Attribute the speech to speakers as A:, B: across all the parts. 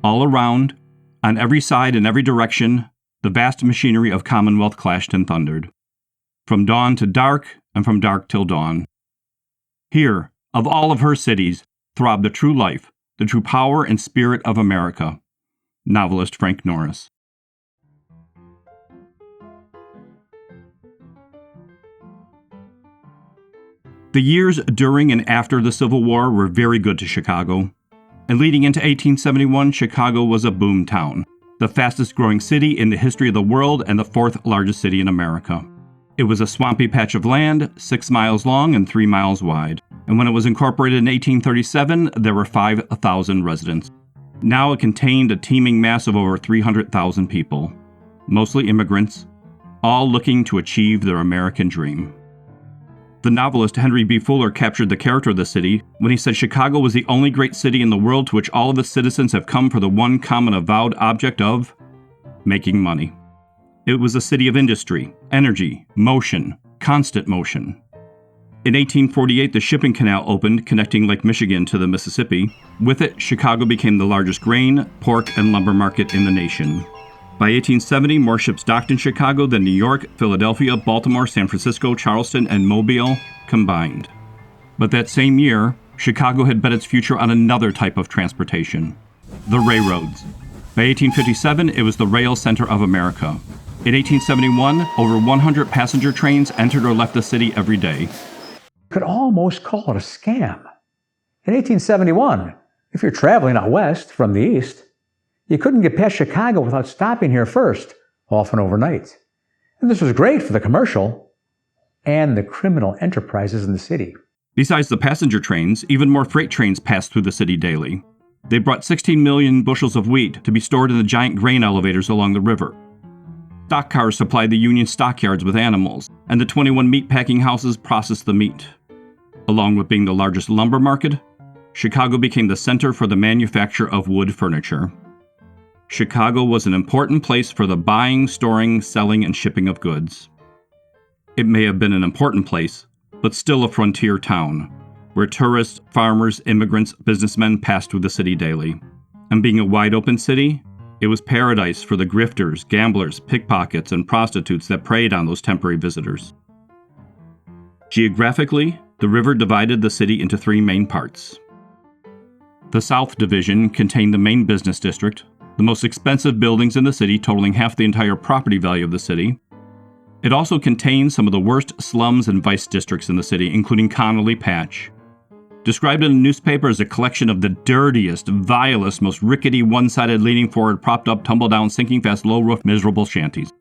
A: All around, on every side and every direction, the vast machinery of Commonwealth clashed and thundered. From dawn to dark, and from dark till dawn. Here, of all of her cities, throbbed the true life, the true power and spirit of America. Novelist Frank Norris. The years during and after the Civil War were very good to Chicago. And leading into 1871, Chicago was a boomtown, the fastest growing city in the history of the world and the fourth largest city in America. It was a swampy patch of land, 6 miles long and 3 miles wide. And when it was incorporated in 1837, there were 5,000 residents. Now it contained a teeming mass of over 300,000 people, mostly immigrants, all looking to achieve their American dream. The novelist Henry B. Fuller captured the character of the city when he said Chicago was the only great city in the world to which all of its citizens have come for the one common avowed object of making money. It was a city of industry, energy, motion, constant motion. In 1848, the shipping canal opened, connecting Lake Michigan to the Mississippi. With it, Chicago became the largest grain, pork, and lumber market in the nation. By 1870, more ships docked in Chicago than New York, Philadelphia, Baltimore, San Francisco, Charleston, and Mobile combined. But that same year, Chicago had bet its future on another type of transportation, the railroads. By 1857, it was the rail center of America. In 1871, over 100 passenger trains entered or left the city every day.
B: You could almost call it a scam. In 1871, if you're traveling out west from the east, you couldn't get past Chicago without stopping here first, often overnight. And this was great for the commercial and the criminal enterprises in the city.
A: Besides the passenger trains, even more freight trains passed through the city daily. They brought 16 million bushels of wheat to be stored in the giant grain elevators along the river. Stock cars supplied the Union stockyards with animals, and the 21 meat packing houses processed the meat. Along with being the largest lumber market, Chicago became the center for the manufacture of wood furniture. Chicago was an important place for the buying, storing, selling, and shipping of goods. It may have been an important place, but still a frontier town, where tourists, farmers, immigrants, businessmen passed through the city daily. And being a wide-open city, it was paradise for the grifters, gamblers, pickpockets, and prostitutes that preyed on those temporary visitors. Geographically, the river divided the city into 3 main parts. The South Division contained the main business district, the most expensive buildings in the city totaling half the entire property value of the city. It also contained some of the worst slums and vice districts in the city, including Connolly Patch. Described in a newspaper as a collection of the dirtiest, vilest, most rickety, one-sided, leaning forward, propped up, tumble down, sinking fast, low-roof, miserable shanties.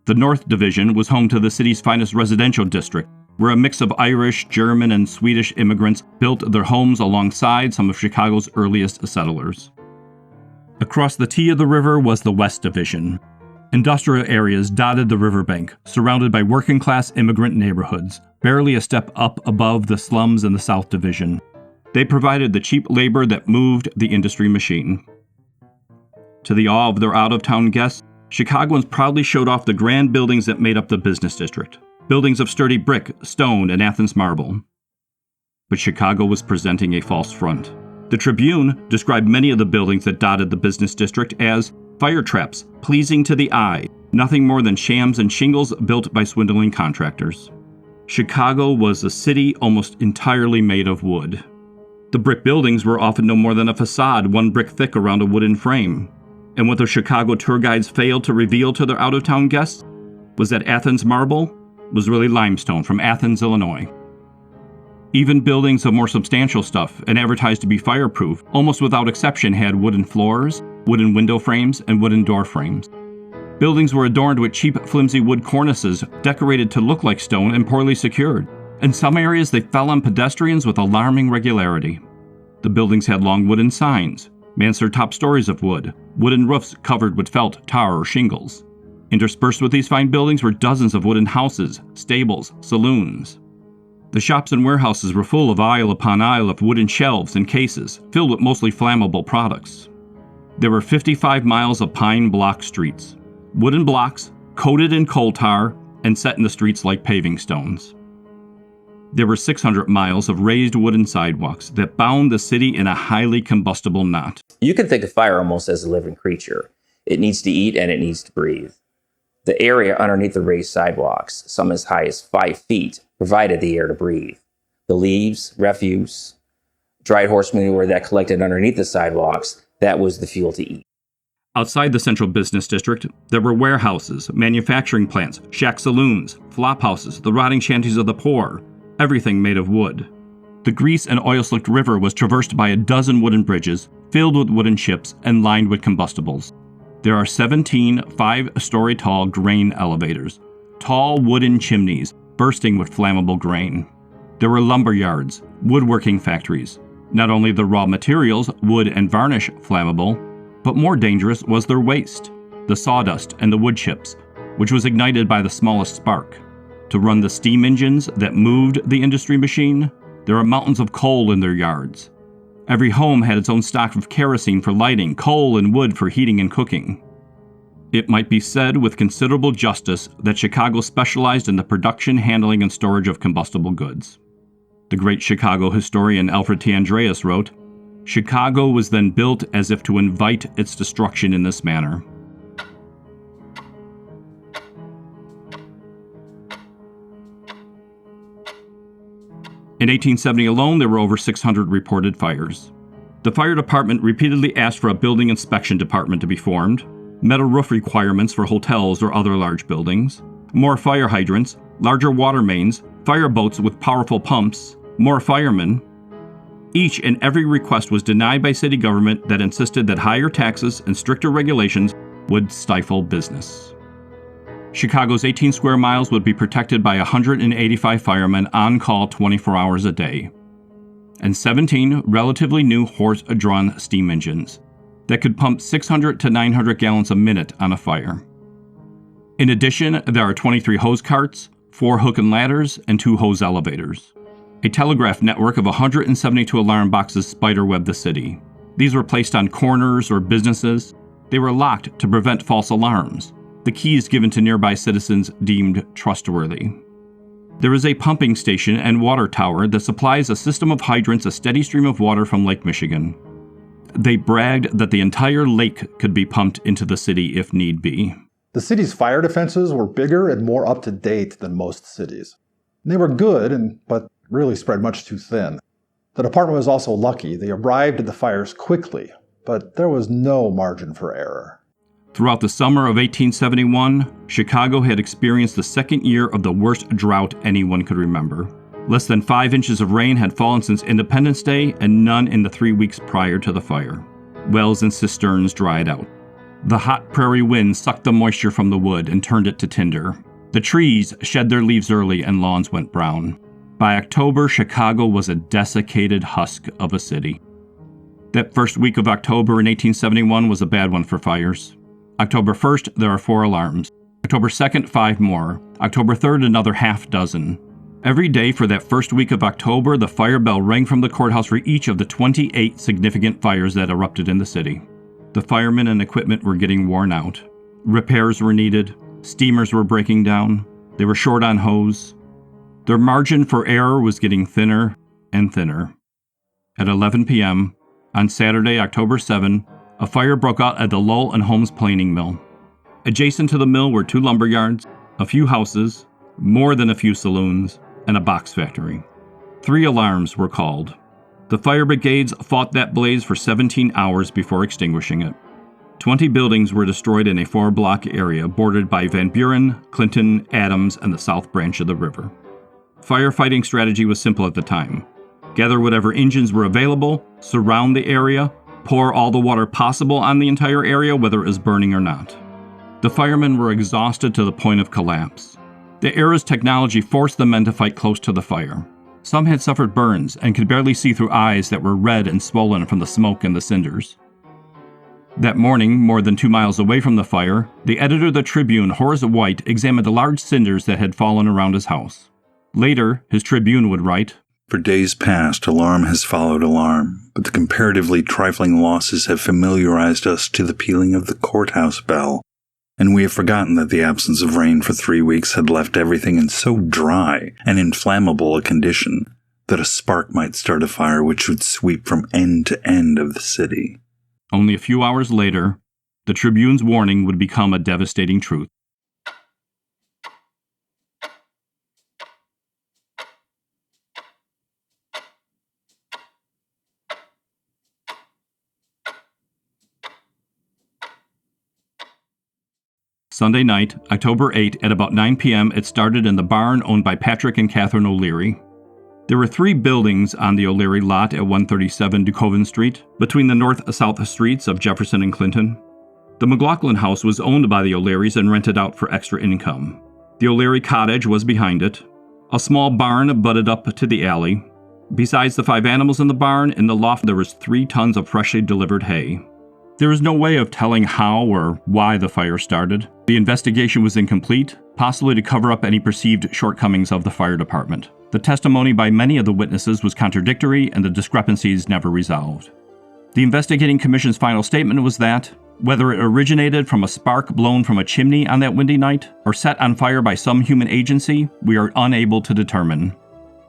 A: The North Division was home to the city's finest residential district, where a mix of Irish, German, and Swedish immigrants built their homes alongside some of Chicago's earliest settlers. Across the T of the river was the West Division. Industrial areas dotted the riverbank, surrounded by working-class immigrant neighborhoods, barely a step up above the slums in the South Division. They provided the cheap labor that moved the industry machine. To the awe of their out-of-town guests, Chicagoans proudly showed off the grand buildings that made up the business district, buildings of sturdy brick, stone, and Athens marble. But Chicago was presenting a false front. The Tribune described many of the buildings that dotted the business district as fire traps, pleasing to the eye, nothing more than shams and shingles built by swindling contractors. Chicago was a city almost entirely made of wood. The brick buildings were often no more than a facade, 1 brick thick around a wooden frame. And what the Chicago tour guides failed to reveal to their out-of-town guests was that Athens marble was really limestone from Athens, Illinois. Even buildings of more substantial stuff and advertised to be fireproof, almost without exception had wooden floors, wooden window frames, and wooden door frames. Buildings were adorned with cheap, flimsy wood cornices, decorated to look like stone and poorly secured. In some areas, they fell on pedestrians with alarming regularity. The buildings had long wooden signs, mansard top stories of wood, wooden roofs covered with felt, tar, or shingles. Interspersed with these fine buildings were dozens of wooden houses, stables, saloons. The shops and warehouses were full of aisle upon aisle of wooden shelves and cases, filled with mostly flammable products. There were 55 miles of pine block streets, wooden blocks, coated in coal tar, and set in the streets like paving stones. There were 600 miles of raised wooden sidewalks that bound the city in a highly combustible knot.
C: You can think of fire almost as a living creature. It needs to eat and it needs to breathe. The area underneath the raised sidewalks, some as high as 5 feet, provided the air to breathe. The leaves, refuse, dried horse manure that collected underneath the sidewalks, that was the fuel to eat.
A: Outside the central business district, there were warehouses, manufacturing plants, shack saloons, flop houses, the rotting shanties of the poor, everything made of wood. The grease and oil-slicked river was traversed by a dozen wooden bridges, filled with wooden ships and lined with combustibles. There are 17 5-story tall grain elevators, tall wooden chimneys bursting with flammable grain. There were lumber yards, woodworking factories. Not only the raw materials, wood and varnish, flammable, but more dangerous was their waste, the sawdust and the wood chips, which was ignited by the smallest spark. To run the steam engines that moved the industry machine, there are mountains of coal in their yards. Every home had its own stock of kerosene for lighting, coal and wood for heating and cooking. It might be said with considerable justice that Chicago specialized in the production, handling, and storage of combustible goods. The great Chicago historian Alfred T. Andreas wrote, "Chicago was then built as if to invite its destruction in this manner." In 1870 alone, there were over 600 reported fires. The fire department repeatedly asked for a building inspection department to be formed, metal roof requirements for hotels or other large buildings, more fire hydrants, larger water mains, fire boats with powerful pumps, more firemen. Each and every request was denied by city government that insisted that higher taxes and stricter regulations would stifle business. Chicago's 18 square miles would be protected by 185 firemen on call 24 hours a day, and 17 relatively new horse-drawn steam engines that could pump 600 to 900 gallons a minute on a fire. In addition, there are 23 hose carts, 4 hook and ladders, and 2 hose elevators. A telegraph network of 172 alarm boxes spiderwebbed the city. These were placed on corners or businesses. They were locked to prevent false alarms, the keys given to nearby citizens deemed trustworthy. There is a pumping station and water tower that supplies a system of hydrants a steady stream of water from Lake Michigan. They bragged that the entire lake could be pumped into the city if need be.
D: The city's fire defenses were bigger and more up to date than most cities. They were good, but really spread much too thin. The department was also lucky. They arrived at the fires quickly, but there was no margin for error.
A: Throughout the summer of 1871, Chicago had experienced the second year of the worst drought anyone could remember. Less than 5 inches of rain had fallen since Independence Day, and none in the 3 weeks prior to the fire. Wells and cisterns dried out. The hot prairie wind sucked the moisture from the wood and turned it to tinder. The trees shed their leaves early and lawns went brown. By October, Chicago was a desiccated husk of a city. That first week of October in 1871 was a bad one for fires. October 1st, there are 4 alarms. October 2nd, 5 more. October 3rd, another half dozen. Every day for that first week of October, the fire bell rang from the courthouse for each of the 28 significant fires that erupted in the city. The firemen and equipment were getting worn out. Repairs were needed. Steamers were breaking down. They were short on hose. Their margin for error was getting thinner and thinner. At 11 p.m., on Saturday, October 7, a fire broke out at the Lowell and Holmes planing mill. Adjacent to the mill were 2 lumber yards, a few houses, more than a few saloons, and a box factory. 3 alarms were called. The fire brigades fought that blaze for 17 hours before extinguishing it. 20 buildings were destroyed in a 4-block area bordered by Van Buren, Clinton, Adams, and the South Branch of the river. Firefighting strategy was simple at the time. Gather whatever engines were available, surround the area, pour all the water possible on the entire area, whether it was burning or not. The firemen were exhausted to the point of collapse. The era's technology forced the men to fight close to the fire. Some had suffered burns and could barely see through eyes that were red and swollen from the smoke and the cinders. That morning, more than 2 miles away from the fire, the editor of the Tribune, Horace White, examined the large cinders that had fallen around his house. Later, his Tribune would write,
E: "For days past, alarm has followed alarm, but the comparatively trifling losses have familiarized us to the pealing of the courthouse bell. and we have forgotten that the absence of rain for 3 weeks had left everything in so dry and inflammable a condition that a spark might start a fire which would sweep from end to end of the city.
A: Only a few hours later, the Tribune's warning would become a devastating truth. Sunday night, October 8, at about 9 p.m., it started in the barn owned by Patrick and Catherine O'Leary. There were 3 buildings on the O'Leary lot at 137 Ducoven Street, between the north-south streets of Jefferson and Clinton. The McLaughlin house was owned by the O'Learys and rented out for extra income. The O'Leary cottage was behind it. A small barn butted up to the alley. Besides the 5 animals in the barn, in the loft there was 3 tons of freshly delivered hay. There is no way of telling how or why the fire started. The investigation was incomplete, possibly to cover up any perceived shortcomings of the fire department. The testimony by many of the witnesses was contradictory, and the discrepancies never resolved. The investigating commission's final statement was that, whether it originated from a spark blown from a chimney on that windy night, or set on fire by some human agency, we are unable to determine.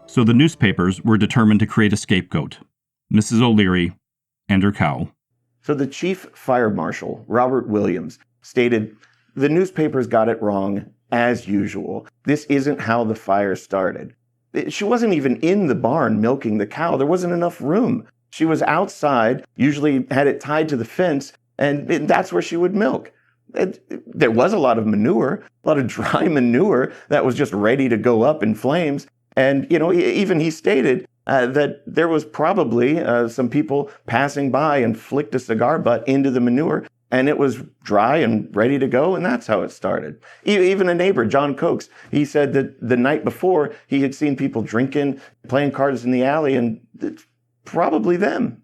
A: So the newspapers were determined to create a scapegoat, Mrs. O'Leary and her cow.
F: So the chief fire marshal, Robert Williams, stated, "The newspapers got it wrong, as usual. This isn't how the fire started. She wasn't even in the barn milking the cow. There wasn't enough room. She was outside, usually had it tied to the fence, and that's where she would milk. There was a lot of manure, a lot of dry manure that was just ready to go up in flames. And, even he stated that there was probably some people passing by and flicked a cigar butt into the manure, and it was dry and ready to go, and that's how it started. Even a neighbor, John Cokes, he said that the night before he had seen people drinking, playing cards in the alley, and it's probably them."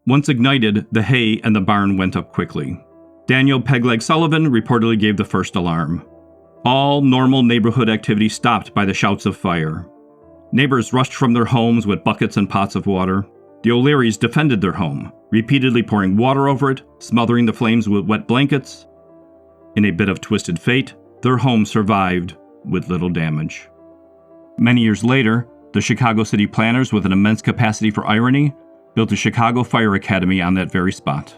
A: Once ignited, the hay and the barn went up quickly. Daniel Pegleg Sullivan reportedly gave the first alarm. All normal neighborhood activity stopped by the shouts of fire. Neighbors rushed from their homes with buckets and pots of water. The O'Learys defended their home, repeatedly pouring water over it, smothering the flames with wet blankets. In a bit of twisted fate, their home survived with little damage. Many years later, the Chicago city planners, with an immense capacity for irony, built a Chicago Fire Academy on that very spot.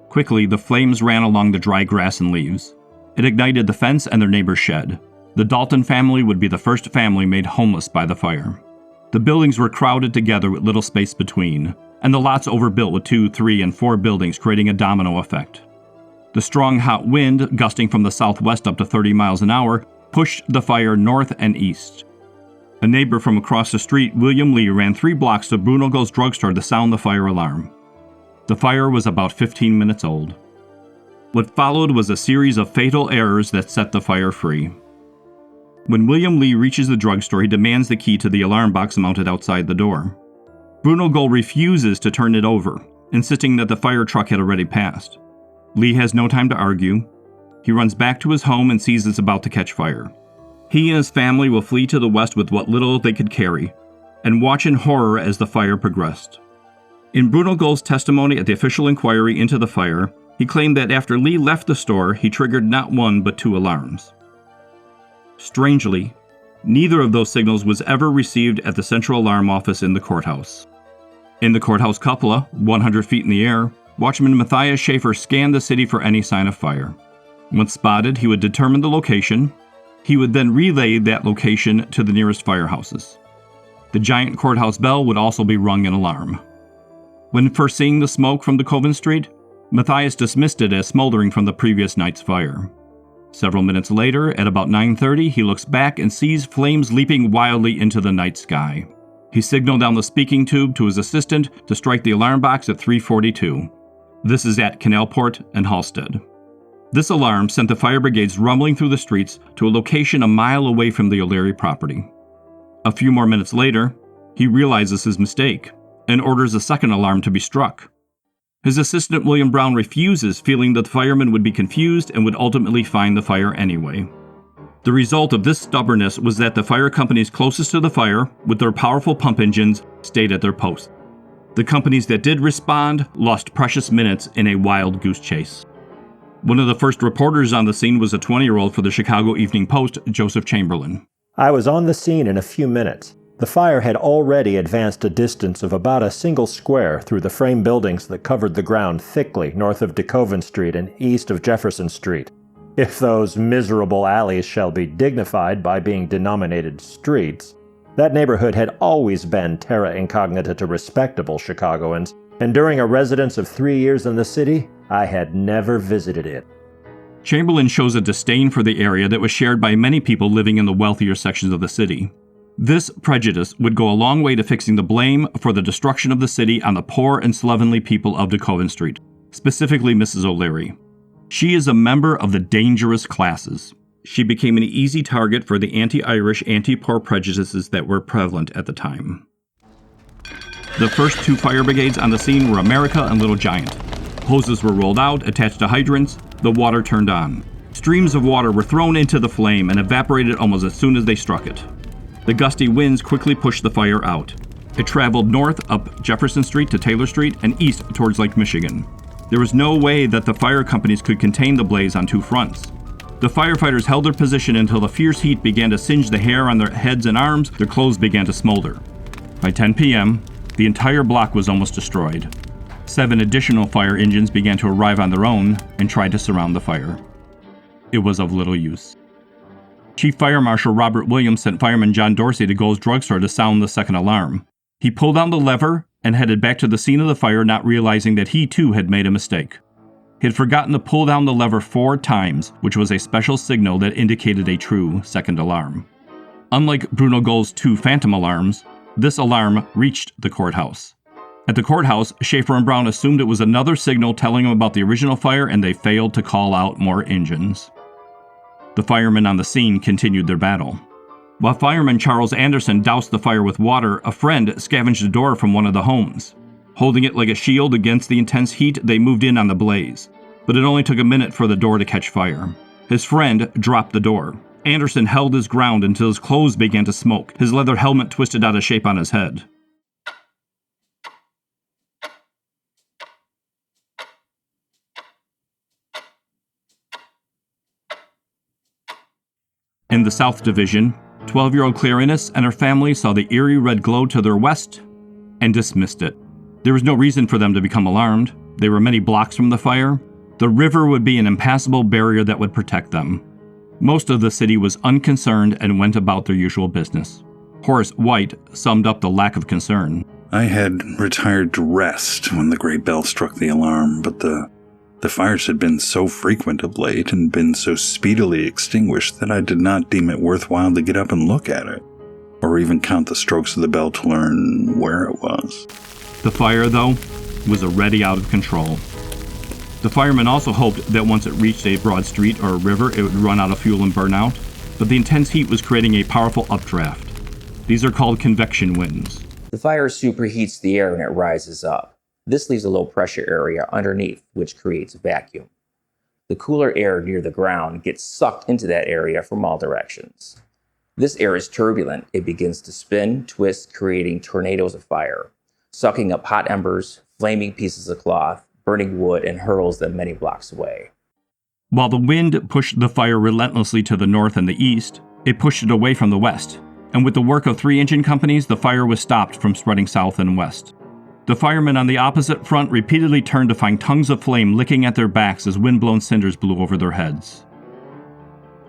A: Quickly, the flames ran along the dry grass and leaves. It ignited the fence and their neighbor's shed. The Dalton family would be the first family made homeless by the fire. The buildings were crowded together with little space between, and the lots overbuilt with 2, 3, and 4 buildings, creating a domino effect. The strong hot wind, gusting from the southwest up to 30 miles an hour, pushed the fire north and east. A neighbor from across the street, William Lee, ran 3 blocks to Bruno Gull's drugstore to sound the fire alarm. The fire was about 15 minutes old. What followed was a series of fatal errors that set the fire free. When William Lee reaches the drugstore, he demands the key to the alarm box mounted outside the door. Bruno Gull refuses to turn it over, insisting that the fire truck had already passed. Lee has no time to argue. He runs back to his home and sees it's about to catch fire. He and his family will flee to the west with what little they could carry, and watch in horror as the fire progressed. In Bruno Gull's testimony at the official inquiry into the fire, he claimed that after Lee left the store, he triggered not 1 but 2 alarms. Strangely, neither of those signals was ever received at the central alarm office in the courthouse. In the courthouse cupola, 100 feet in the air, Watchman Matthias Schaefer scanned the city for any sign of fire. Once spotted, he would determine the location. He would then relay that location to the nearest firehouses. The giant courthouse bell would also be rung in alarm. When first seeing the smoke from Ducoven Street, Matthias dismissed it as smoldering from the previous night's fire. Several minutes later, at about 9:30, he looks back and sees flames leaping wildly into the night sky. He signaled down the speaking tube to his assistant to strike the alarm box at 3:42. This is at Canalport and Halstead. This alarm sent the fire brigades rumbling through the streets to a location a mile away from the O'Leary property. A few more minutes later, he realizes his mistake and orders a second alarm to be struck. His assistant William Brown refuses, feeling that the firemen would be confused and would ultimately find the fire anyway. The result of this stubbornness was that the fire companies closest to the fire, with their powerful pump engines, stayed at their posts. The companies that did respond lost precious minutes in a wild goose chase. One of the first reporters on the scene was a 20-year-old for the Chicago Evening Post, Joseph Chamberlin.
G: I was on the scene in a few minutes. The fire had already advanced a distance of about a single square through the frame buildings that covered the ground thickly north of DeKoven Street and east of Jefferson Street. If those miserable alleys shall be dignified by being denominated streets. That neighborhood had always been terra incognita to respectable Chicagoans, and during a residence of 3 years in the city, I had never visited it.
A: Chamberlin shows a disdain for the area that was shared by many people living in the wealthier sections of the city. This prejudice would go a long way to fixing the blame for the destruction of the city on the poor and slovenly people of DeKoven Street, specifically Mrs. O'Leary. She is a member of the dangerous classes. She became an easy target for the anti-Irish, anti-poor prejudices that were prevalent at the time. The first 2 fire brigades on the scene were America and Little Giant. Hoses were rolled out, attached to hydrants, the water turned on. Streams of water were thrown into the flame and evaporated almost as soon as they struck it. The gusty winds quickly pushed the fire out. It traveled north up Jefferson Street to Taylor Street and east towards Lake Michigan. There was no way that the fire companies could contain the blaze on 2 fronts. The firefighters held their position until the fierce heat began to singe the hair on their heads and arms. Their clothes began to smolder. By 10 p.m., the entire block was almost destroyed. 7 additional fire engines began to arrive on their own and tried to surround the fire. It was of little use. Chief Fire Marshal Robert Williams sent fireman John Dorsey to Gold's Drugstore to sound the second alarm. He pulled down the lever and headed back to the scene of the fire, not realizing that he too had made a mistake. He had forgotten to pull down the lever 4 times, which was a special signal that indicated a true second alarm. Unlike Bruno Gold's 2 phantom alarms, this alarm reached the courthouse. At the courthouse, Schaefer and Brown assumed it was another signal telling them about the original fire, and they failed to call out more engines. The firemen on the scene continued their battle. While fireman Charles Anderson doused the fire with water, a friend scavenged a door from one of the homes. Holding it like a shield against the intense heat, they moved in on the blaze. But it only took a minute for the door to catch fire. His friend dropped the door. Anderson held his ground until his clothes began to smoke. His leather helmet twisted out of shape on his head. In the South Division, 12-year-old Clarinus and her family saw the eerie red glow to their west and dismissed it. There was no reason for them to become alarmed. They were many blocks from the fire. The river would be an impassable barrier that would protect them. Most of the city was unconcerned and went about their usual business. Horace White summed up the lack of concern.
E: I had retired to rest when the great bell struck the alarm, but the fires had been so frequent of late and been so speedily extinguished that I did not deem it worthwhile to get up and look at it, or even count the strokes of the bell to learn where it was.
A: The fire, though, was already out of control. The firemen also hoped that once it reached a broad street or a river, it would run out of fuel and burn out, but the intense heat was creating a powerful updraft. These are called convection winds.
C: The fire superheats the air and it rises up. This leaves a low pressure area underneath, which creates a vacuum. The cooler air near the ground gets sucked into that area from all directions. This air is turbulent. It begins to spin, twist, creating tornadoes of fire, sucking up hot embers, flaming pieces of cloth, burning wood, and hurls them many blocks away.
A: While the wind pushed the fire relentlessly to the north and the east, it pushed it away from the west, and with the work of 3 engine companies, the fire was stopped from spreading south and west. The firemen on the opposite front repeatedly turned to find tongues of flame licking at their backs as wind-blown cinders blew over their heads.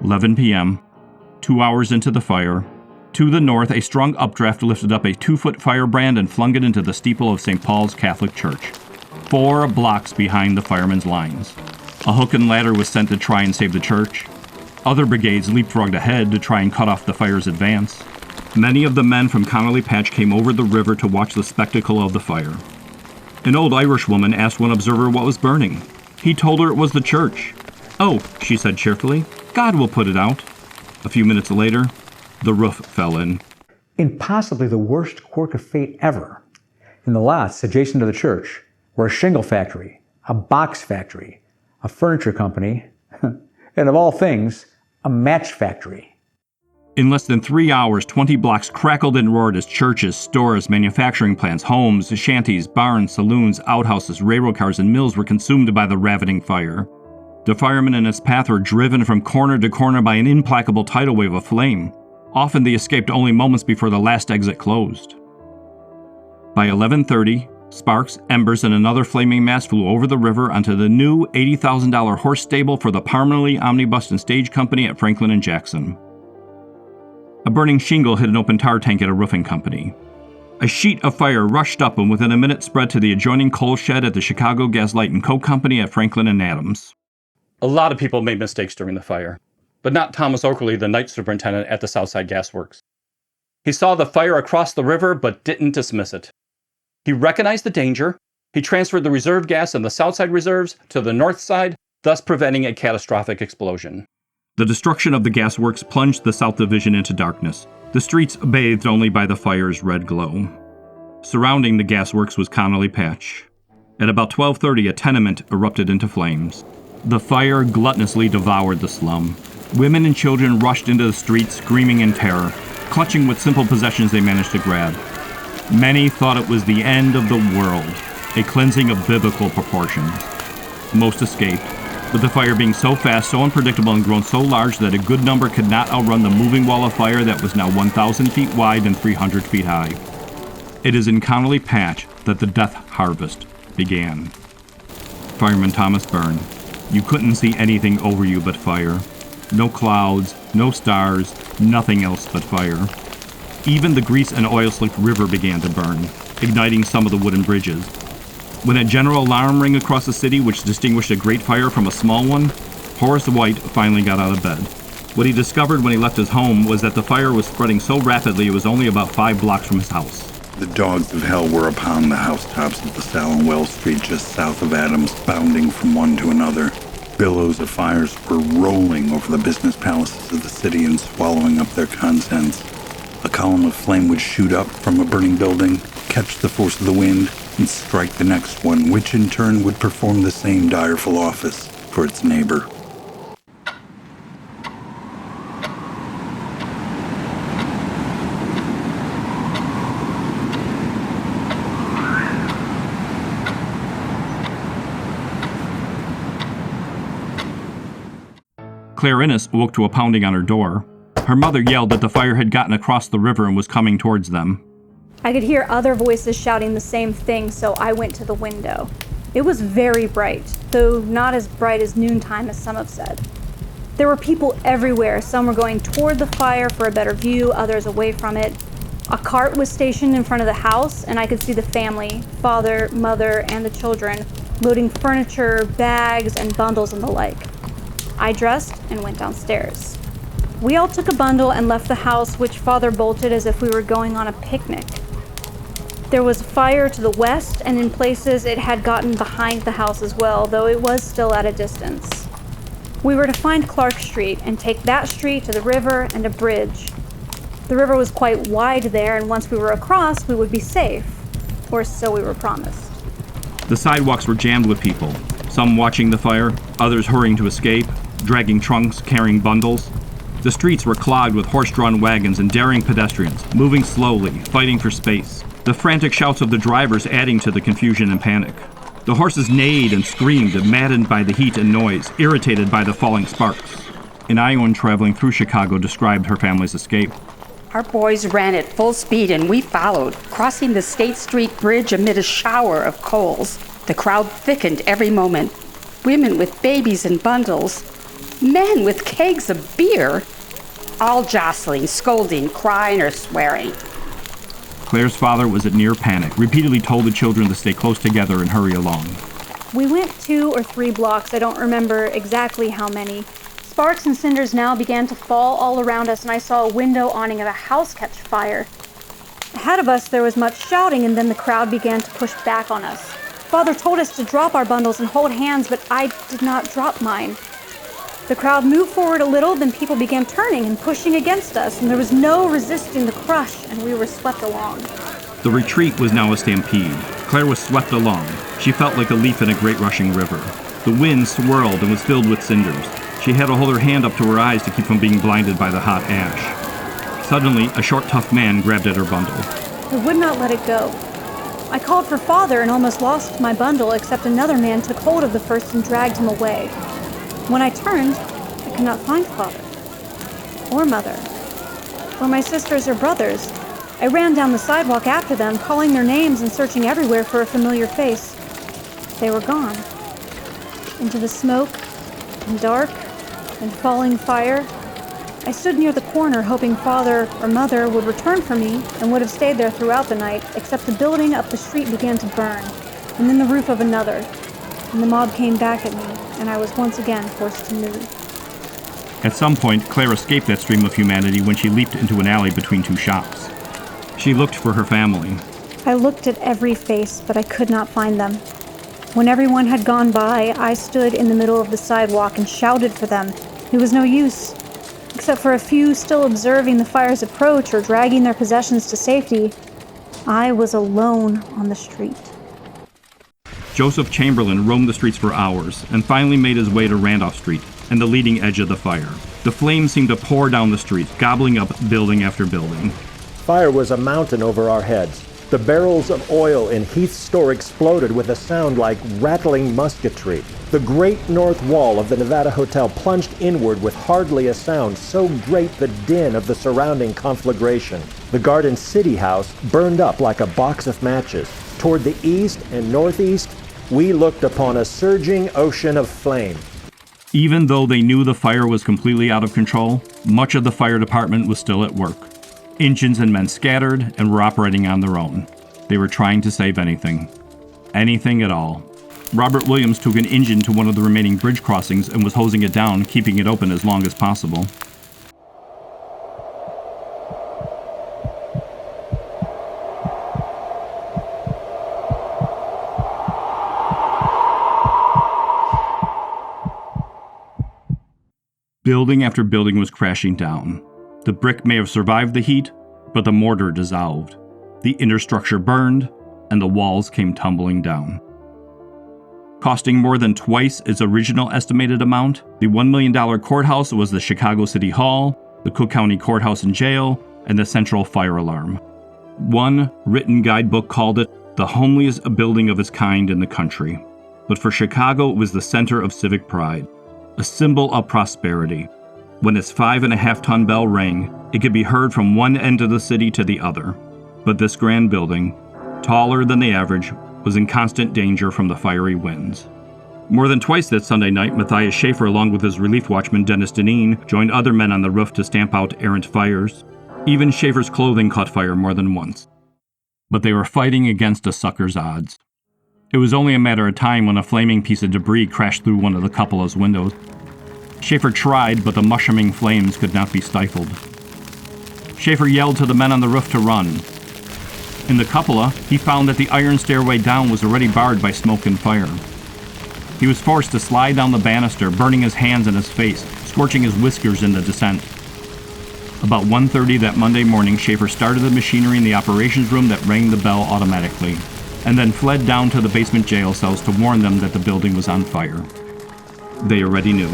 A: 11 p.m., 2 hours into the fire. To the north, a strong updraft lifted up a 2-foot firebrand and flung it into the steeple of St. Paul's Catholic Church, 4 blocks behind the firemen's lines. A hook and ladder was sent to try and save the church. Other brigades leapfrogged ahead to try and cut off the fire's advance. Many of the men from Connolly Patch came over the river to watch the spectacle of the fire. An old Irish woman asked one observer what was burning. He told her it was the church. "Oh," she said cheerfully, "God will put it out." A few minutes later, the roof fell in.
B: In possibly the worst quirk of fate ever, in the lots adjacent to the church were a shingle factory, a box factory, a furniture company, and of all things, a match factory.
A: In less than 3 hours, 20 blocks crackled and roared as churches, stores, manufacturing plants, homes, shanties, barns, saloons, outhouses, railroad cars, and mills were consumed by the ravening fire. The firemen in its path were driven from corner to corner by an implacable tidal wave of flame. Often they escaped only moments before the last exit closed. By 11:30, sparks, embers, and another flaming mass flew over the river onto the new $80,000 horse stable for the Parmalee Omnibus and Stage Company at Franklin and Jackson. A burning shingle hit an open tar tank at a roofing company. A sheet of fire rushed up and within a minute spread to the adjoining coal shed at the Chicago Gas Light and Coke Company at Franklin and Adams. A lot of people made mistakes during the fire, but not Thomas Oakley, the night superintendent at the Southside Gas Works. He saw the fire across the river but didn't dismiss it. He recognized the danger. He transferred the reserve gas in the Southside reserves to the North Side, thus preventing a catastrophic explosion. The destruction of the gas works plunged the South Division into darkness, the streets bathed only by the fire's red glow. Surrounding the gas works was Connolly Patch. At about 12:30, a tenement erupted into flames. The fire gluttonously devoured the slum. Women and children rushed into the streets, screaming in terror, clutching what simple possessions they managed to grab. Many thought it was the end of the world, a cleansing of biblical proportions. Most escaped, but the fire being so fast, so unpredictable, and grown so large that a good number could not outrun the moving wall of fire that was now 1,000 feet wide and 300 feet high. It is in Connolly Patch that the death harvest began. Fireman Thomas Byrne. You couldn't see anything over you but fire. No clouds, no stars, nothing else but fire. Even the grease and oil-slicked river began to burn, igniting some of the wooden bridges. When a general alarm rang across the city which distinguished a great fire from a small one, Horace White finally got out of bed. What he discovered when he left his home was that the fire was spreading so rapidly it was only about 5 blocks from his house.
E: The dogs of hell were upon the housetops of LaSalle and Wells Street just south of Adams, bounding from one to another. Billows of fires were rolling over the business palaces of the city and swallowing up their contents. A column of flame would shoot up from a burning building, catch the force of the wind, and strike the next one, which in turn would perform the same direful office for its neighbor.
A: Claire Innes woke to a pounding on her door. Her mother yelled that the fire had gotten across the river and was coming towards them.
H: I could hear other voices shouting the same thing, so I went to the window. It was very bright, though not as bright as noontime as some have said. There were people everywhere. Some were going toward the fire for a better view, others away from it. A cart was stationed in front of the house, and I could see the family, father, mother, and the children, loading furniture, bags, and bundles and the like. I dressed and went downstairs. We all took a bundle and left the house, which Father bolted as if we were going on a picnic. There was fire to the west, and in places it had gotten behind the house as well, though it was still at a distance. We were to find Clark Street and take that street to the river and a bridge. The river was quite wide there, and once we were across, we would be safe, or so we were promised.
A: The sidewalks were jammed with people, some watching the fire, others hurrying to escape, dragging trunks, carrying bundles. The streets were clogged with horse-drawn wagons and daring pedestrians, moving slowly, fighting for space. The frantic shouts of the drivers adding to the confusion and panic. The horses neighed and screamed, maddened by the heat and noise, irritated by the falling sparks. An Iowan traveling through Chicago described her family's escape.
I: Our boys ran at full speed and we followed, crossing the State Street Bridge amid a shower of coals. The crowd thickened every moment. Women with babies and bundles. Men with kegs of beer. All jostling, scolding, crying, or swearing.
A: Claire's father was at near panic, repeatedly told the children to stay close together and hurry along.
H: We went 2 or 3 blocks, I don't remember exactly how many. Sparks and cinders now began to fall all around us, and I saw a window awning of a house catch fire. Ahead of us there was much shouting, and then the crowd began to push back on us. Father told us to drop our bundles and hold hands, but I did not drop mine. The crowd moved forward a little, then people began turning and pushing against us, and there was no resisting the crush, and we were swept along.
A: The retreat was now a stampede. Claire was swept along. She felt like a leaf in a great rushing river. The wind swirled and was filled with cinders. She had to hold her hand up to her eyes to keep from being blinded by the hot ash. Suddenly, a short, tough man grabbed at her bundle.
H: I would not let it go. I called for Father and almost lost my bundle, except another man took hold of the first and dragged him away. When I turned, I could not find Father, or Mother, or my sisters or brothers. I ran down the sidewalk after them, calling their names and searching everywhere for a familiar face. They were gone. Into the smoke, and dark, and falling fire, I stood near the corner hoping Father or Mother would return for me and would have stayed there throughout the night, except the building up the street began to burn, and then the roof of another, and the mob came back at me, and I was once again forced to move.
A: At some point, Claire escaped that stream of humanity when she leaped into an alley between two shops. She looked for her family.
H: I looked at every face, but I could not find them. When everyone had gone by, I stood in the middle of the sidewalk and shouted for them. It was no use. Except for a few still observing the fire's approach or dragging their possessions to safety, I was alone on the street.
A: Joseph Chamberlin roamed the streets for hours and finally made his way to Randolph Street and the leading edge of the fire. The flames seemed to pour down the street, gobbling up building after building.
G: Fire was a mountain over our heads. The barrels of oil in Heath's store exploded with a sound like rattling musketry. The great north wall of the Nevada Hotel plunged inward with hardly a sound, so great the din of the surrounding conflagration. The Garden City House burned up like a box of matches. Toward the east and northeast, we looked upon a surging ocean of flame.
A: Even though they knew the fire was completely out of control, much of the fire department was still at work. Engines and men scattered and were operating on their own. They were trying to save anything. Anything at all. Robert Williams took an engine to one of the remaining bridge crossings and was hosing it down, keeping it open as long as possible. Building after building was crashing down. The brick may have survived the heat, but the mortar dissolved. The inner structure burned, and the walls came tumbling down. Costing more than twice its original estimated amount, the $1 million courthouse was the Chicago City Hall, the Cook County Courthouse and Jail, and the Central Fire Alarm. One written guidebook called it the homeliest building of its kind in the country. But for Chicago, it was the center of civic pride, a symbol of prosperity. When its 5.5-ton bell rang, it could be heard from one end of the city to the other. But this grand building, taller than the average, was in constant danger from the fiery winds. More than twice that Sunday night, Matthias Shifra, along with his relief watchman Dennis Deneen, joined other men on the roof to stamp out errant fires. Even Shifra's clothing caught fire more than once. But they were fighting against a sucker's odds. It was only a matter of time when a flaming piece of debris crashed through one of the cupola's windows. Shifra tried, but the mushrooming flames could not be stifled. Shifra yelled to the men on the roof to run. In the cupola, he found that the iron stairway down was already barred by smoke and fire. He was forced to slide down the banister, burning his hands and his face, scorching his whiskers in the descent. About 1:30 that Monday morning, Shifra started the machinery in the operations room that rang the bell automatically, and then fled down to the basement jail cells to warn them that the building was on fire. They already knew.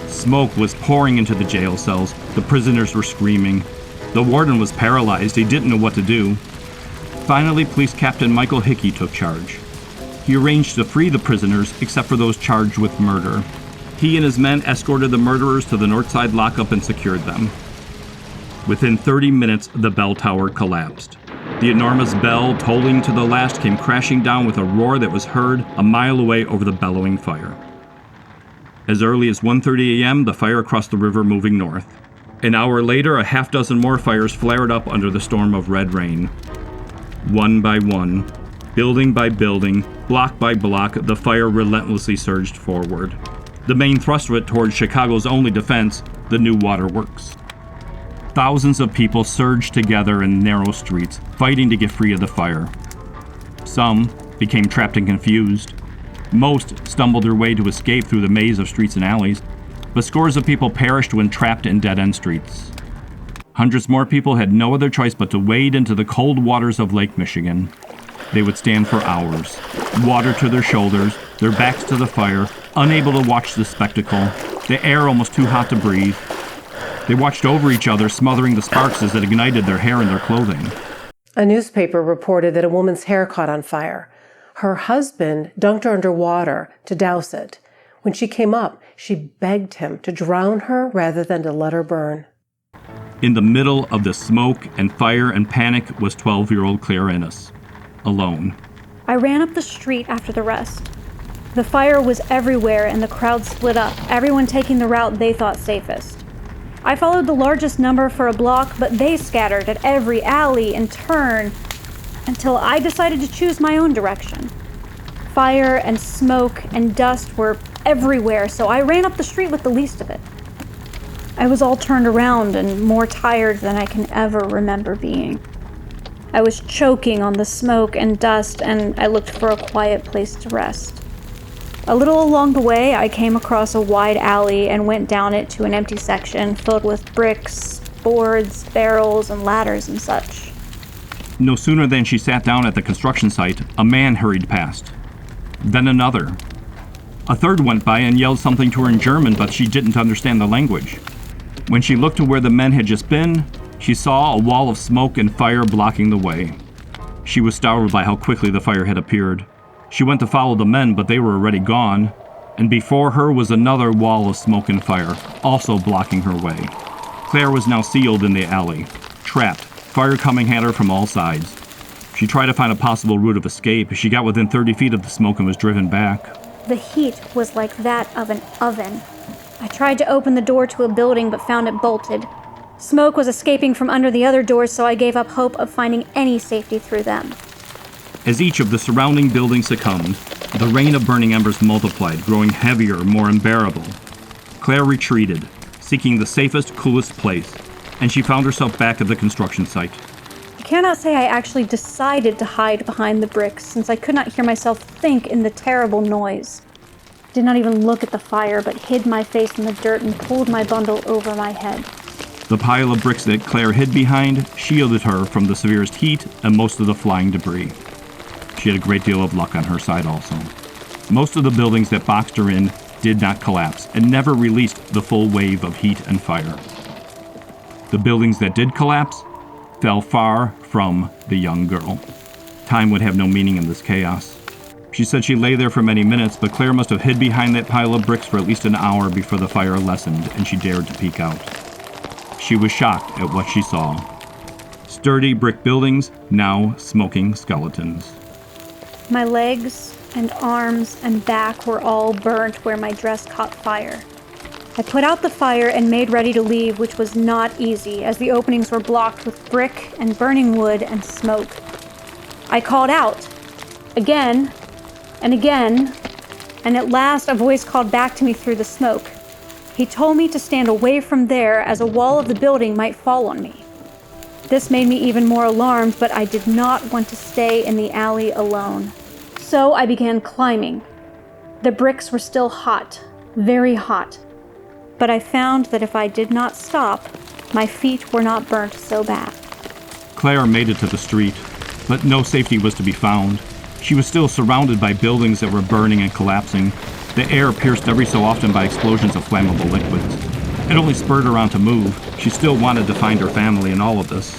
A: Smoke was pouring into the jail cells. The prisoners were screaming. The warden was paralyzed. He didn't know what to do. Finally, Police Captain Michael Hickey took charge. He arranged to free the prisoners, except for those charged with murder. He and his men escorted the murderers to the Northside lockup and secured them. Within 30 minutes, the bell tower collapsed. The enormous bell, tolling to the last, came crashing down with a roar that was heard a mile away over the bellowing fire. As early as 1:30 a.m., the fire crossed the river moving north. An hour later, a half-dozen more fires flared up under the storm of red rain. One by one, building by building, block by block, the fire relentlessly surged forward. The main thrust of it towards Chicago's only defense, the new Waterworks. Thousands of people surged together in narrow streets, fighting to get free of the fire. Some became trapped and confused. Most stumbled their way to escape through the maze of streets and alleys, but scores of people perished when trapped in dead-end streets. Hundreds more people had no other choice but to wade into the cold waters of Lake Michigan. They would stand for hours, water to their shoulders, their backs to the fire, unable to watch the spectacle, the air almost too hot to breathe. They watched over each other, smothering the sparks as it ignited their hair and their clothing.
J: A newspaper reported that a woman's hair caught on fire. Her husband dunked her under water to douse it. When she came up, she begged him to drown her rather than to let her burn.
A: In the middle of the smoke and fire and panic was 12-year-old Claire Ennis, alone.
H: I ran up the street after the rest. The fire was everywhere and the crowd split up, everyone taking the route they thought safest. I followed the largest number for a block, but they scattered at every alley and turn until I decided to choose my own direction. Fire and smoke and dust were everywhere, so I ran up the street with the least of it. I was all turned around and more tired than I can ever remember being. I was choking on the smoke and dust, and I looked for a quiet place to rest. A little along the way, I came across a wide alley and went down it to an empty section filled with bricks, boards, barrels, and ladders and such.
A: No sooner than she sat down at the construction site, a man hurried past. Then another. A third went by and yelled something to her in German, but she didn't understand the language. When she looked to where the men had just been, she saw a wall of smoke and fire blocking the way. She was startled by how quickly the fire had appeared. She went to follow the men, but they were already gone, and before her was another wall of smoke and fire, also blocking her way. Claire was now sealed in the alley, trapped, fire coming at her from all sides. She tried to find a possible route of escape. She got within 30 feet of the smoke and was driven back.
H: The heat was like that of an oven. I tried to open the door to a building but found it bolted. Smoke was escaping from under the other doors, so I gave up hope of finding any safety through them.
A: As each of the surrounding buildings succumbed, the rain of burning embers multiplied, growing heavier, more unbearable. Claire retreated, seeking the safest, coolest place, and she found herself back at the construction site.
H: I cannot say I actually decided to hide behind the bricks, since I could not hear myself think in the terrible noise. I did not even look at the fire, but hid my face in the dirt and pulled my bundle over my head.
A: The pile of bricks that Claire hid behind shielded her from the severest heat and most of the flying debris. She had a great deal of luck on her side also. Most of the buildings that boxed her in did not collapse and never released the full wave of heat and fire. The buildings that did collapse fell far from the young girl. Time would have no meaning in this chaos. She said she lay there for many minutes, but Claire must have hid behind that pile of bricks for at least an hour before the fire lessened and she dared to peek out. She was shocked at what she saw. Sturdy brick buildings, now smoking skeletons.
H: My legs and arms and back were all burnt where my dress caught fire. I put out the fire and made ready to leave, which was not easy, as the openings were blocked with brick and burning wood and smoke. I called out, again and again, and at last a voice called back to me through the smoke. He told me to stand away from there, as a wall of the building might fall on me. This made me even more alarmed, but I did not want to stay in the alley alone. So I began climbing. The bricks were still hot, very hot. But I found that if I did not stop, my feet were not burnt so bad.
A: Claire made it to the street, but no safety was to be found. She was still surrounded by buildings that were burning and collapsing, the air pierced every so often by explosions of flammable liquids. It only spurred her on to move. She still wanted to find her family in all of this.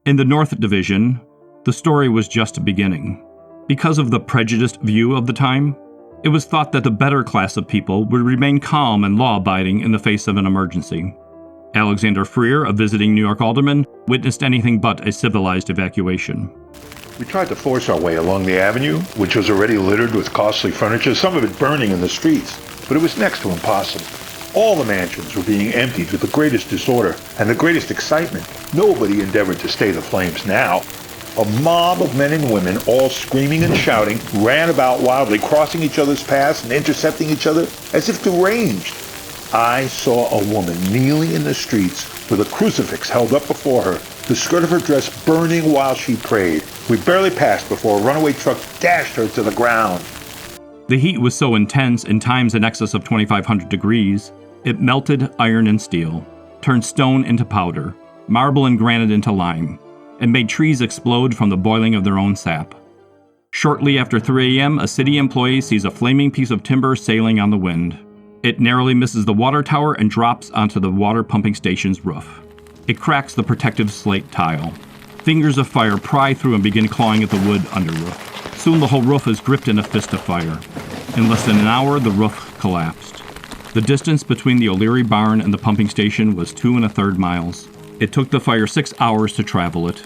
A: In the North Division, the story was just beginning. Because of the prejudiced view of the time, it was thought that the better class of people would remain calm and law-abiding in the face of an emergency. Alexander Frear, a visiting New York alderman, witnessed anything but a civilized evacuation.
K: We tried to force our way along the avenue, which was already littered with costly furniture, some of it burning in the streets, but it was next to impossible. All the mansions were being emptied with the greatest disorder and the greatest excitement. Nobody endeavored to stay the flames now. A mob of men and women, all screaming and shouting, ran about wildly, crossing each other's paths and intercepting each other as if deranged. I saw a woman kneeling in the streets with a crucifix held up before her, the skirt of her dress burning while she prayed. We barely passed before a runaway truck dashed her to the ground.
A: The heat was so intense, in times in excess of 2,500 degrees, it melted iron and steel, turned stone into powder, marble and granite into lime, and made trees explode from the boiling of their own sap. Shortly after 3 a.m., a city employee sees a flaming piece of timber sailing on the wind. It narrowly misses the water tower and drops onto the water pumping station's roof. It cracks the protective slate tile. Fingers of fire pry through and begin clawing at the wood under roof. Soon the whole roof is gripped in a fist of fire. In less than an hour, the roof collapsed. The distance between the O'Leary barn and the pumping station was 2 1/3 miles. It took the fire 6 hours to travel it.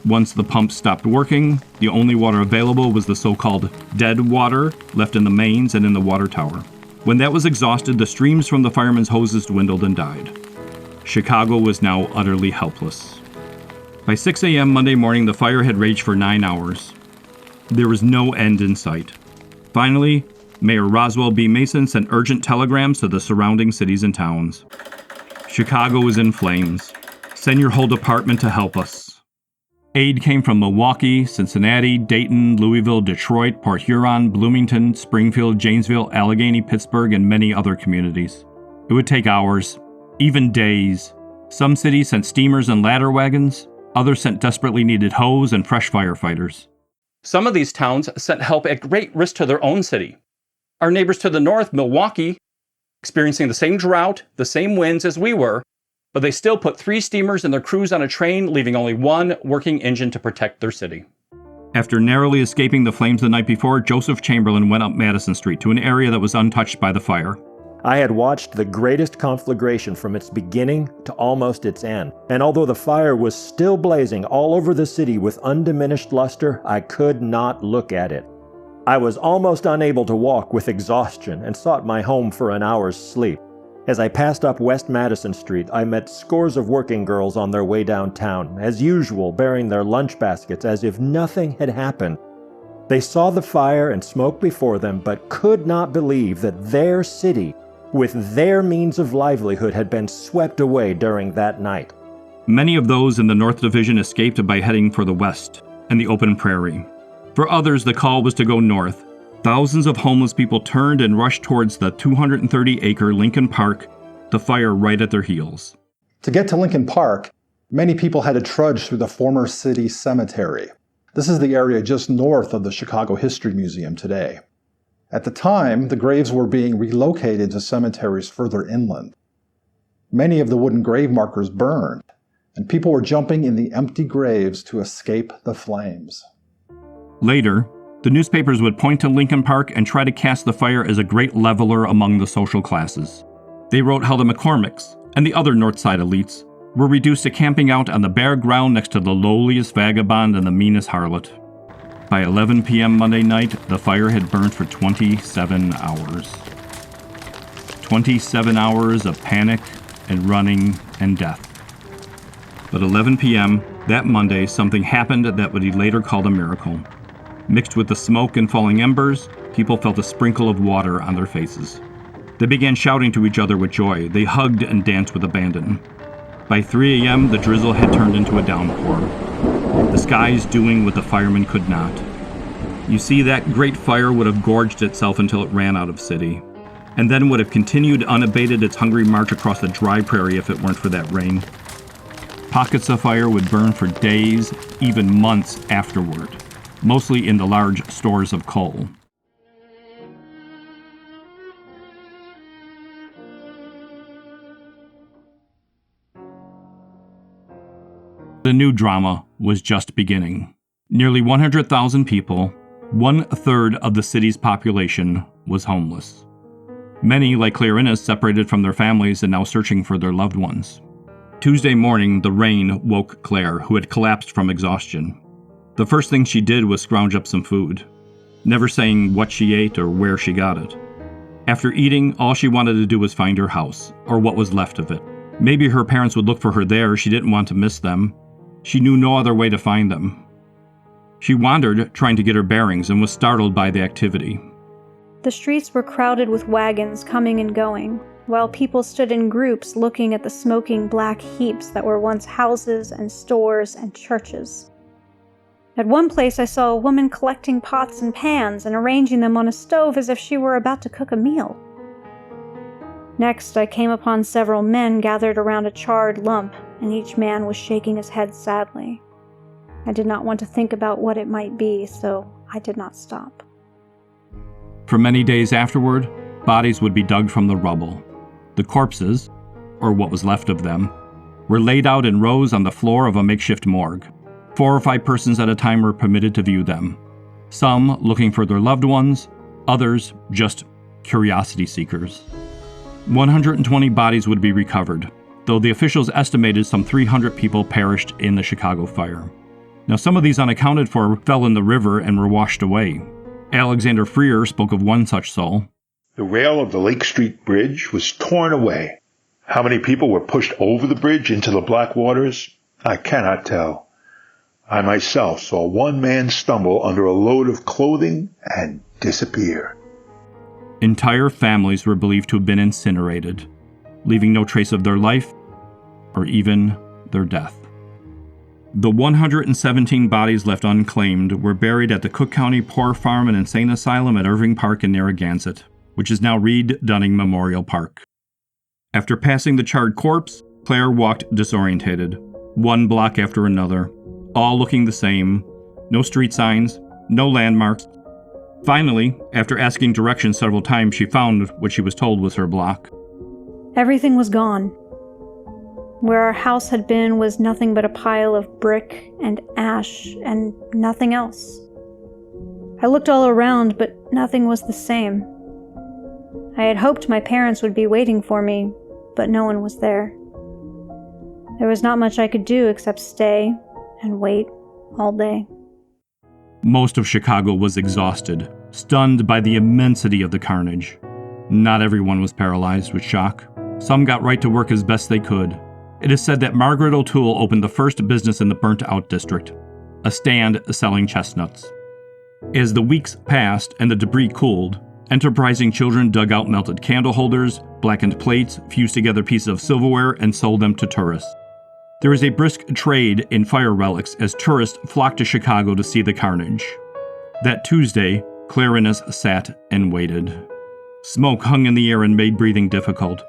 A: Once the pump stopped working, the only water available was the so-called dead water left in the mains and in the water tower. When that was exhausted, the streams from the firemen's hoses dwindled and died. Chicago was now utterly helpless. By 6 a.m. Monday morning, the fire had raged for 9 hours. There was no end in sight. Finally, Mayor Roswell B. Mason sent urgent telegrams to the surrounding cities and towns. Chicago was in flames. Send your whole department to help us. Aid came from Milwaukee, Cincinnati, Dayton, Louisville, Detroit, Port Huron, Bloomington, Springfield, Janesville, Allegheny, Pittsburgh, and many other communities. It would take hours, even days. Some cities sent steamers and ladder wagons. Others sent desperately needed hose and fresh firefighters. Some of these towns sent help at great risk to their own city. Our neighbors to the north, Milwaukee, experiencing the same drought, the same winds as we were, but they still put 3 steamers and their crews on a train, leaving only 1 working engine to protect their city. After narrowly escaping the flames the night before, Joseph Chamberlin went up Madison Street to an area that was untouched by the fire.
G: I had watched the greatest conflagration from its beginning to almost its end, and although the fire was still blazing all over the city with undiminished luster, I could not look at it. I was almost unable to walk with exhaustion and sought my home for an hour's sleep. As I passed up West Madison Street, I met scores of working girls on their way downtown, as usual bearing their lunch baskets as if nothing had happened. They saw the fire and smoke before them, but could not believe that their city, with their means of livelihood, had been swept away during that night.
A: Many of those in the North Division escaped by heading for the west and the open prairie. For others, the call was to go north. Thousands of homeless people turned and rushed towards the 230-acre Lincoln Park, the fire right at their heels.
D: To get to Lincoln Park, many people had to trudge through the former city cemetery. This is the area just north of the Chicago History Museum today. At the time, the graves were being relocated to cemeteries further inland. Many of the wooden grave markers burned, and people were jumping in the empty graves to escape the flames.
A: Later, the newspapers would point to Lincoln Park and try to cast the fire as a great leveler among the social classes. They wrote how the McCormicks and the other North Side elites were reduced to camping out on the bare ground next to the lowliest vagabond and the meanest harlot. By 11 p.m. Monday night, the fire had burned for 27 hours. 27 hours of panic and running and death. But 11 p.m. that Monday, something happened that would be later called a miracle. Mixed with the smoke and falling embers, people felt a sprinkle of water on their faces. They began shouting to each other with joy. They hugged and danced with abandon. By 3 a.m., the drizzle had turned into a downpour. The skies doing what the firemen could not. You see, that great fire would have gorged itself until it ran out of city, and then would have continued unabated its hungry march across the dry prairie if it weren't for that rain. Pockets of fire would burn for days, even months afterward, mostly in the large stores of coal. The new drama was just beginning. Nearly 100,000 people, 1/3 of the city's population, was homeless. Many, like Claire Innes, separated from their families and now searching for their loved ones. Tuesday morning, the rain woke Claire, who had collapsed from exhaustion. The first thing she did was scrounge up some food, never saying what she ate or where she got it. After eating, all she wanted to do was find her house, or what was left of it. Maybe her parents would look for her there. She didn't want to miss them. She knew no other way to find them. She wandered, trying to get her bearings, and was startled by the activity.
H: The streets were crowded with wagons coming and going, while people stood in groups looking at the smoking black heaps that were once houses and stores and churches. At one place I saw a woman collecting pots and pans and arranging them on a stove as if she were about to cook a meal. Next, I came upon several men gathered around a charred lump, and each man was shaking his head sadly. I did not want to think about what it might be, so I did not stop.
A: For many days afterward, bodies would be dug from the rubble. The corpses, or what was left of them, were laid out in rows on the floor of a makeshift morgue. 4 or 5 persons at a time were permitted to view them. Some looking for their loved ones, others just curiosity seekers. 120 bodies would be recovered, though the officials estimated some 300 people perished in the Chicago fire. Now, some of these unaccounted for fell in the river and were washed away. Alexander Frear spoke of one such soul.
K: The rail of the Lake Street Bridge was torn away. How many people were pushed over the bridge into the black waters? I cannot tell. I myself saw one man stumble under a load of clothing and disappear.
A: Entire families were believed to have been incinerated, leaving no trace of their life or even their death. The 117 bodies left unclaimed were buried at the Cook County Poor Farm and Insane Asylum at Irving Park in Narragansett, which is now Reed Dunning Memorial Park. After passing the charred corpse, Claire walked disorientated, one block after another, all looking the same, no street signs, no landmarks. Finally, after asking directions several times, she found what she was told was her block.
H: Everything was gone. Where our house had been was nothing but a pile of brick and ash and nothing else. I looked all around, but nothing was the same. I had hoped my parents would be waiting for me, but no one was there. There was not much I could do except stay and wait all day.
A: Most of Chicago was exhausted, stunned by the immensity of the carnage. Not everyone was paralyzed with shock. Some got right to work as best they could. It is said that Margaret O'Toole opened the first business in the burnt-out district, a stand selling chestnuts. As the weeks passed and the debris cooled, enterprising children dug out melted candle holders, blackened plates, fused together pieces of silverware, and sold them to tourists. There is a brisk trade in fire relics as tourists flocked to Chicago to see the carnage. That Tuesday, Clarinus sat and waited. Smoke hung in the air and made breathing difficult.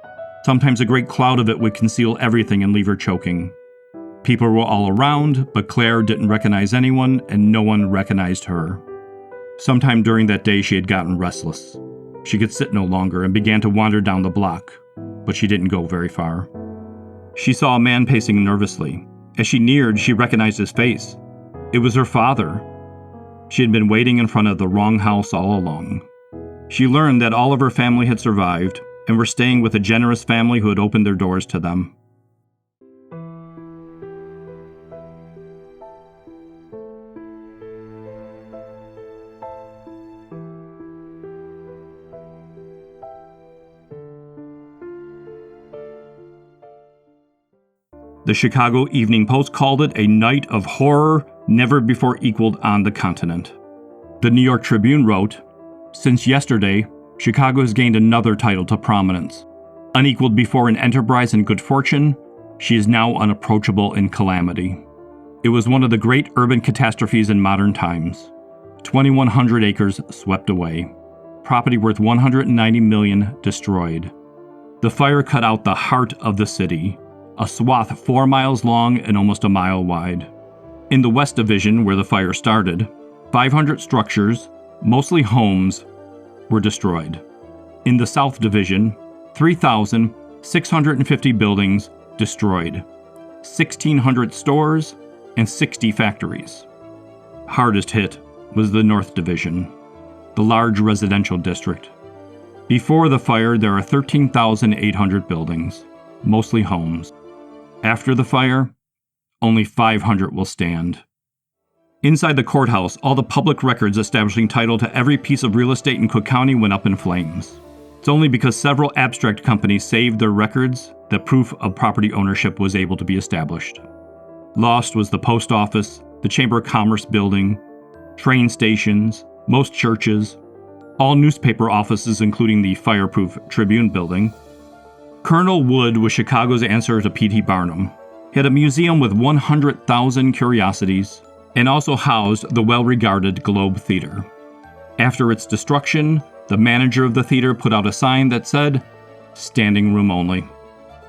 A: Sometimes a great cloud of it would conceal everything and leave her choking. People were all around, but Claire didn't recognize anyone, and no one recognized her. Sometime during that day, she had gotten restless. She could sit no longer and began to wander down the block, but she didn't go very far. She saw a man pacing nervously. As she neared, she recognized his face. It was her father. She had been waiting in front of the wrong house all along. She learned that all of her family had survived and were staying with a generous family who had opened their doors to them. The Chicago Evening Post called it a night of horror never before equaled on the continent. The New York Tribune wrote, "Since yesterday, Chicago has gained another title to prominence. Unequaled before in enterprise and good fortune, she is now unapproachable in calamity. It was one of the great urban catastrophes in modern times. 2,100 acres swept away. Property worth $190 million destroyed. The fire cut out the heart of the city, a swath 4 miles long and almost a mile wide. In the West Division, where the fire started, 500 structures, mostly homes, were destroyed. In the South Division, 3,650 buildings destroyed, 1,600 stores, and 60 factories. Hardest hit was the North Division, the large residential district. Before the fire, there are 13,800 buildings, mostly homes. After the fire, only 500 will stand. Inside the courthouse, all the public records establishing title to every piece of real estate in Cook County went up in flames. It's only because several abstract companies saved their records that proof of property ownership was able to be established. Lost was the post office, the Chamber of Commerce building, train stations, most churches, all newspaper offices including the fireproof Tribune building. Colonel Wood was Chicago's answer to P.T. Barnum. He had a museum with 100,000 curiosities and also housed the well-regarded Globe Theater. After its destruction, the manager of the theater put out a sign that said, "Standing room only."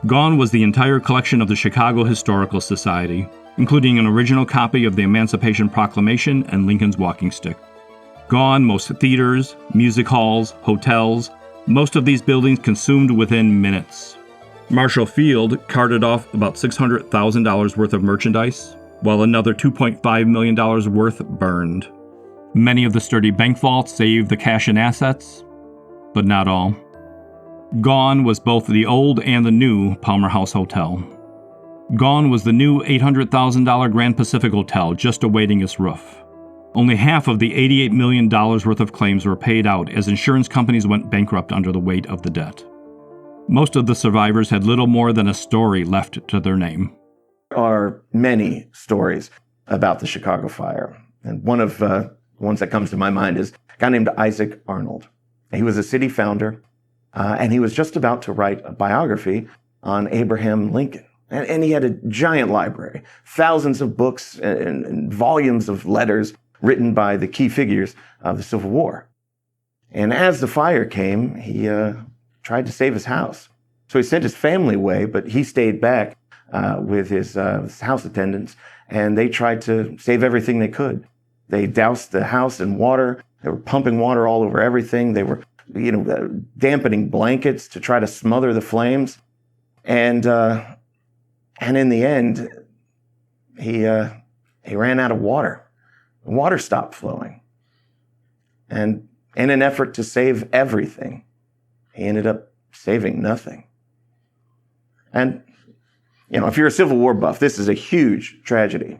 A: Gone was the entire collection of the Chicago Historical Society, including an original copy of the Emancipation Proclamation and Lincoln's walking stick. Gone most theaters, music halls, hotels, most of these buildings consumed within minutes. Marshall Field carted off about $600,000 worth of merchandise, while another $2.5 million worth burned. Many of the sturdy bank vaults saved the cash and assets, but not all. Gone was both the old and the new Palmer House Hotel. Gone was the new $800,000 Grand Pacific Hotel just awaiting its roof. Only half of the $88 million worth of claims were paid out as insurance companies went bankrupt under the weight of the debt. Most of the survivors had little more than a story left to their name.
F: There are many stories about the Chicago fire. And one of the ones that comes to my mind is a guy named Isaac Arnold. He was a city founder, and he was just about to write a biography on Abraham Lincoln. And he had a giant library, thousands of books and volumes of letters written by the key figures of the Civil War. And as the fire came, he tried to save his house. So he sent his family away, but he stayed back with his house attendants, and they tried to save everything they could. They doused the house in water. They were pumping water all over everything. They were, dampening blankets to try to smother the flames. And in the end, he ran out of water. The water stopped flowing. And in an effort to save everything, he ended up saving nothing. And, if you're a Civil War buff, this is a huge tragedy.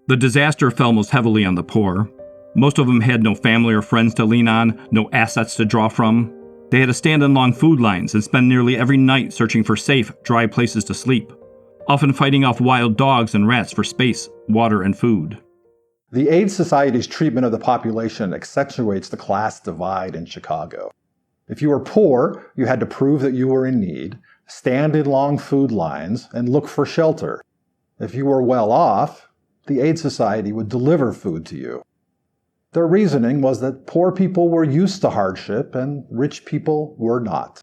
A: The disaster fell most heavily on the poor. Most of them had no family or friends to lean on, no assets to draw from. They had to stand in long food lines and spend nearly every night searching for safe, dry places to sleep, often fighting off wild dogs and rats for space, water, and food.
D: The Aid Society's treatment of the population accentuates the class divide in Chicago. If you were poor, you had to prove that you were in need, stand in long food lines, and look for shelter. If you were well off, the Aid Society would deliver food to you. Their reasoning was that poor people were used to hardship and rich people were not.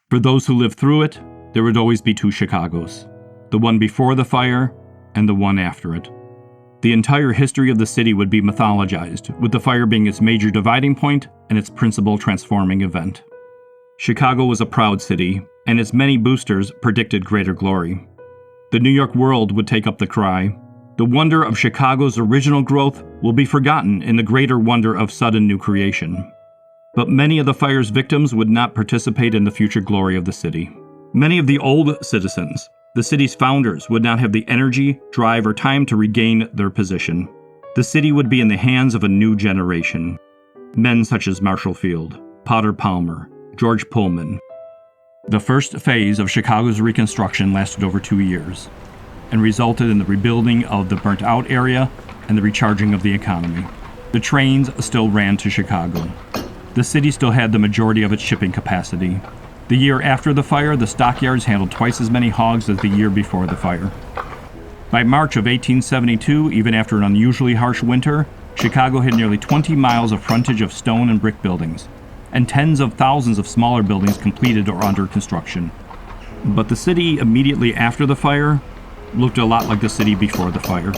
A: For those who lived through it, there would always be two Chicagos, the one before the fire and the one after it. The entire history of the city would be mythologized, with the fire being its major dividing point and its principal transforming event. Chicago was a proud city, and its many boosters predicted greater glory. The New York World would take up the cry. The wonder of Chicago's original growth will be forgotten in the greater wonder of sudden new creation. But many of the fire's victims would not participate in the future glory of the city. Many of the old citizens, the city's founders, would not have the energy, drive, or time to regain their position. The city would be in the hands of a new generation. Men such as Marshall Field, Potter Palmer, George Pullman. The first phase of Chicago's reconstruction lasted over 2 years and resulted in the rebuilding of the burnt-out area and the recharging of the economy. The trains still ran to Chicago. The city still had the majority of its shipping capacity. The year after the fire, the stockyards handled twice as many hogs as the year before the fire. By March of 1872, even after an unusually harsh winter, Chicago had nearly 20 miles of frontage of stone and brick buildings, and tens of thousands of smaller buildings completed or under construction. But the city immediately after the fire looked a lot like the city before the fire.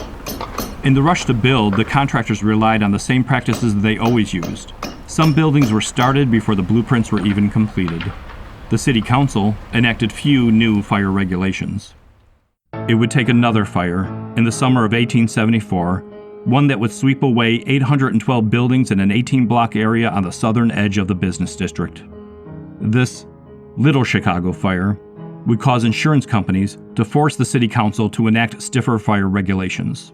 A: In the rush to build, the contractors relied on the same practices they always used. Some buildings were started before the blueprints were even completed. The city council enacted few new fire regulations. It would take another fire in the summer of 1874, one that would sweep away 812 buildings in an 18-block area on the southern edge of the business district. This Little Chicago fire would cause insurance companies to force the city council to enact stiffer fire regulations.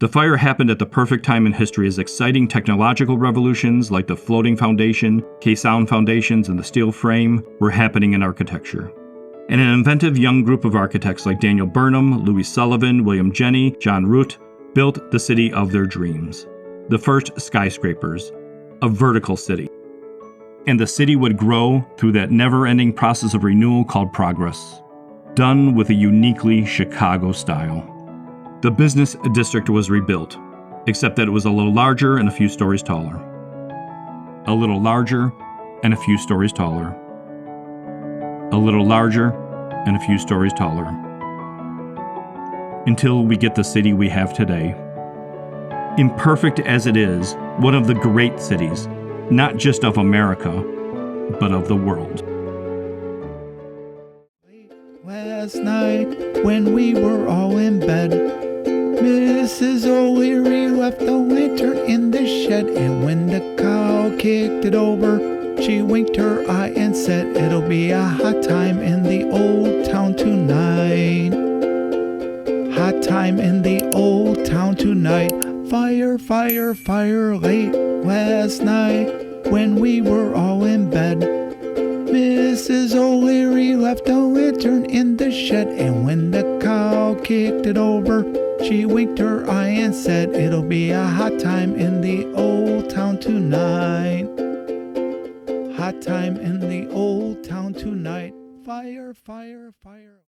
A: The fire happened at the perfect time in history as exciting technological revolutions like the floating foundation, K-sound foundations, and the steel frame were happening in architecture. And an inventive young group of architects like Daniel Burnham, Louis Sullivan, William Jenney, John Root built the city of their dreams, the first skyscrapers, a vertical city. And the city would grow through that never-ending process of renewal called progress, done with a uniquely Chicago style. The business district was rebuilt, except that it was a little larger and a few stories taller. a little larger, and a few stories taller. A little larger, and a few stories taller. Until we get the city we have today. Imperfect as it is, one of the great cities, not just of America, but of the world.
L: Last night, when we were all in bed, Mrs. O'Leary left the lantern in the shed, and when the cow kicked it over, she winked her eye and said, "It'll be a hot time in the old town tonight. Hot time in the old town tonight. Fire, fire, fire late last night when we were all in bed. Mrs. O'Leary left a lantern in the shed, and when the cow kicked it over, she winked her eye and said, "It'll be a hot time in the old town tonight. Hot time in the old town tonight. Fire, fire, fire."